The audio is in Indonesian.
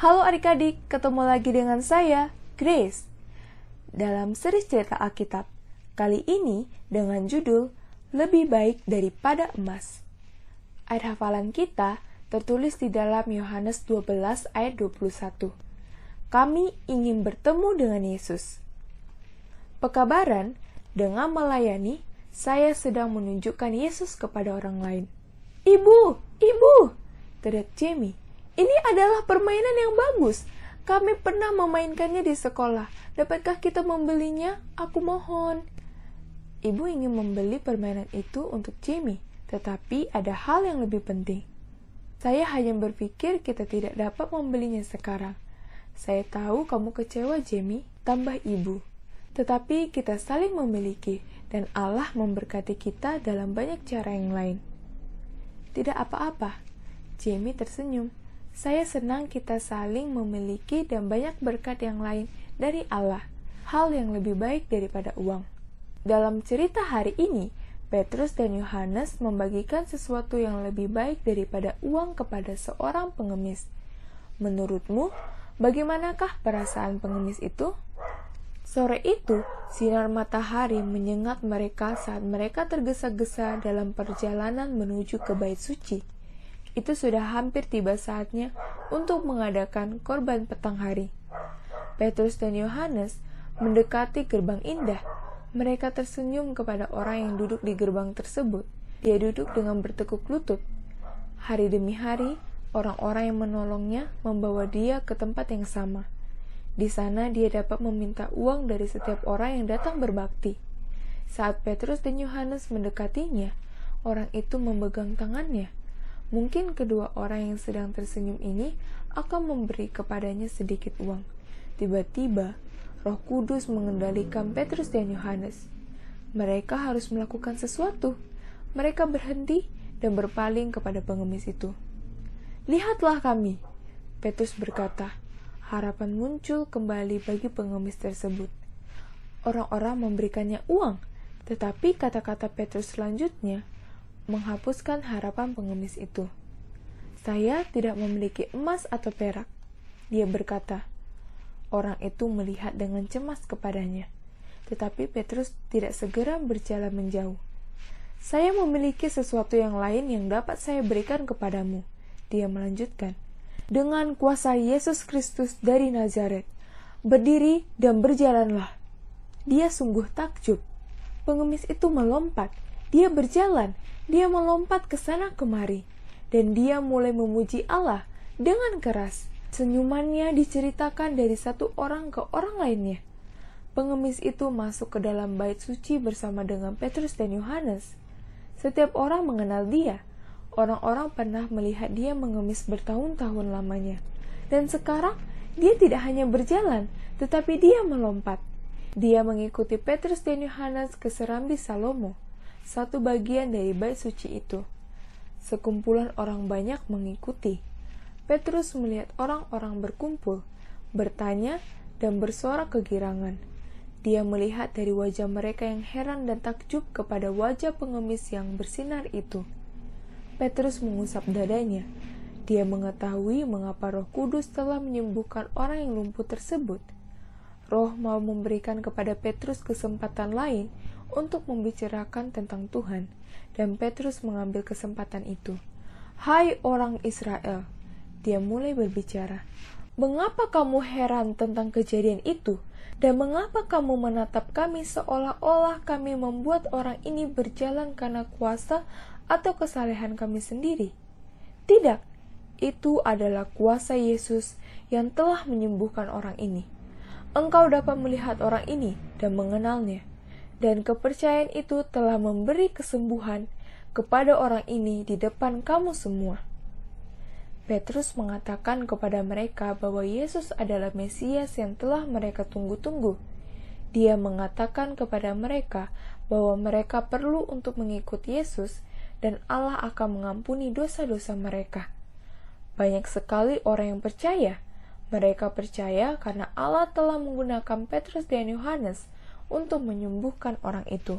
Halo adik-adik, ketemu lagi dengan saya, Grace. Dalam seri cerita Alkitab, kali ini dengan judul Lebih Baik Daripada Emas. Ayat hafalan kita tertulis di dalam Yohanes 12 ayat 21. Kami ingin bertemu dengan Yesus. Pekabaran, dengan melayani, saya sedang menunjukkan Yesus kepada orang lain. Ibu, ibu, teriak Jamie. Ini adalah permainan yang bagus. Kami pernah memainkannya di sekolah. Dapatkah kita membelinya? Aku mohon. Ibu ingin membeli permainan itu untuk Jamie, tetapi ada hal yang lebih penting. Saya hanya berpikir kita tidak dapat membelinya sekarang. Saya tahu kamu kecewa, Jamie, tambah ibu. Tetapi kita saling memiliki, dan Allah memberkati kita dalam banyak cara yang lain. Tidak apa-apa, Jamie tersenyum. Saya senang kita saling memiliki dan banyak berkat yang lain dari Allah, hal yang lebih baik daripada uang. Dalam cerita hari ini, Petrus dan Yohanes membagikan sesuatu yang lebih baik daripada uang kepada seorang pengemis. Menurutmu, bagaimanakah perasaan pengemis itu? Sore itu, sinar matahari menyengat mereka saat mereka tergesa-gesa dalam perjalanan menuju ke bait suci. Itu sudah hampir tiba saatnya untuk mengadakan korban petang hari. Petrus dan Yohanes mendekati gerbang indah. Mereka tersenyum kepada orang yang duduk di gerbang tersebut. Dia duduk dengan bertekuk lutut. Hari demi hari, orang-orang yang menolongnya membawa dia ke tempat yang sama. Di sana dia dapat meminta uang dari setiap orang yang datang berbakti. Saat Petrus dan Yohanes mendekatinya, orang itu memegang tangannya. Mungkin kedua orang yang sedang tersenyum ini akan memberi kepadanya sedikit uang. Tiba-tiba, Roh Kudus mengendalikan Petrus dan Yohanes. Mereka harus melakukan sesuatu. Mereka berhenti dan berpaling kepada pengemis itu. "Lihatlah kami," Petrus berkata. Harapan muncul kembali bagi pengemis tersebut. Orang-orang memberikannya uang, tetapi kata-kata Petrus selanjutnya menghapuskan harapan pengemis itu. "Saya tidak memiliki emas atau perak," dia berkata. Orang itu melihat dengan cemas kepadanya, tetapi Petrus tidak segera berjalan menjauh. "Saya memiliki sesuatu yang lain yang dapat saya berikan kepadamu," dia melanjutkan. "Dengan kuasa Yesus Kristus dari Nazaret, berdiri dan berjalanlah." Dia sungguh takjub. Pengemis itu melompat. Dia berjalan, dia melompat ke sana kemari, dan dia mulai memuji Allah dengan keras. Senyumannya diceritakan dari satu orang ke orang lainnya. Pengemis itu masuk ke dalam bait suci bersama dengan Petrus dan Yohanes. Setiap orang mengenal dia. Orang-orang pernah melihat dia mengemis bertahun-tahun lamanya. Dan sekarang, dia tidak hanya berjalan, tetapi dia melompat. Dia mengikuti Petrus dan Yohanes ke serambi Salomo, satu bagian dari bait suci itu. Sekumpulan orang banyak mengikuti. Petrus melihat orang-orang berkumpul, bertanya, dan bersorak kegirangan. Dia melihat dari wajah mereka yang heran dan takjub kepada wajah pengemis yang bersinar itu. Petrus mengusap dadanya. Dia mengetahui mengapa Roh Kudus telah menyembuhkan orang yang lumpuh tersebut. Roh mau memberikan kepada Petrus kesempatan lain untuk membicarakan tentang Tuhan, dan Petrus mengambil kesempatan itu. "Hai orang Israel," dia mulai berbicara. "Mengapa kamu heran tentang kejadian itu? Dan mengapa kamu menatap kami seolah-olah kami membuat orang ini berjalan karena kuasa atau kesalehan kami sendiri? Tidak, itu adalah kuasa Yesus yang telah menyembuhkan orang ini. Engkau dapat melihat orang ini dan mengenalnya. Dan kepercayaan itu telah memberi kesembuhan kepada orang ini di depan kamu semua." Petrus mengatakan kepada mereka bahwa Yesus adalah Mesias yang telah mereka tunggu-tunggu. Dia mengatakan kepada mereka bahwa mereka perlu untuk mengikuti Yesus dan Allah akan mengampuni dosa-dosa mereka. Banyak sekali orang yang percaya. Mereka percaya karena Allah telah menggunakan Petrus dan Yohanes untuk menyembuhkan orang itu.